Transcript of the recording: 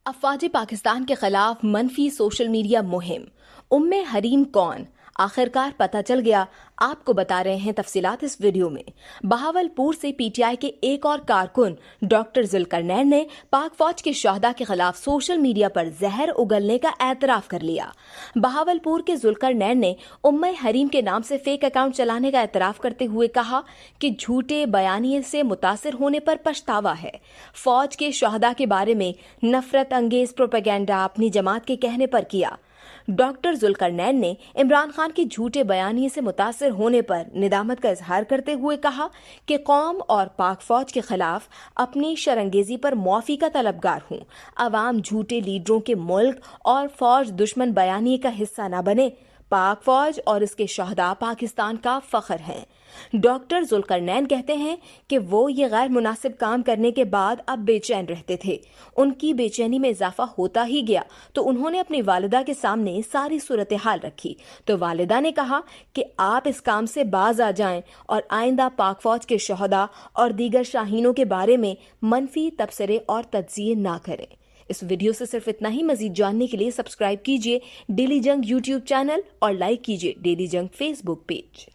अफवाज पाकिस्तान के खिलाफ मनफी सोशल मीडिया मुहिम। उम्मे हरीम कौन? आखिरकार पता चल गया। आपको बता रहे हैं तफसीलात इस वीडियो में। बहावलपुर से पीटीआई के एक और कारकुन डॉक्टर जुल्करनैन ने पाक फौज के शहदा के खिलाफ सोशल मीडिया पर जहर उगलने का एतराफ कर लिया। बहावलपुर के जुल्करनैन ने उम्मे हरीम के नाम से फेक अकाउंट चलाने का एतराफ करते हुए कहा कि झूठे बयानिए से मुतासिर होने पर पछतावा है। फौज के शहदा के बारे में नफरत अंगेज प्रोपेगेंडा अपनी जमात के कहने पर किया। डॉक्टर जुल्करनैन ने इमरान खान के झूठे बयानी से मुतासिर होने पर निदामत का इजहार करते हुए कहा कि कौम और पाक फौज के खिलाफ अपनी शरंगेजी पर मुआफी का तलबगार हूँ। अवाम झूठे लीडरों के मुल्क और फौज दुश्मन बयानी का हिस्सा न बने। पाक फौज और इसके शहदा पाकिस्तान का फख्र हैं। डॉक्टर जुल्करनैन कहते हैं कि वो ये गैर मुनासिब काम करने के बाद अब बेचैन रहते थे। उनकी बेचैनी में इजाफा होता ही गया तो उन्होंने अपनी वालिदा के सामने सारी सूरत हाल रखी तो वालिदा ने कहा कि आप इस काम से बाज आ जाएं और आइंदा पाक फौज के शहदा और दीगर शाहीनों के बारे में मनफी तबसरे और तज्जिए ना करें। इस वीडियो से सिर्फ इतना ही। मजीद जानने के लिए सब्सक्राइब कीजिए डेली जंग यूट्यूब चैनल और लाइक कीजिए डेली जंग फेसबुक पेज।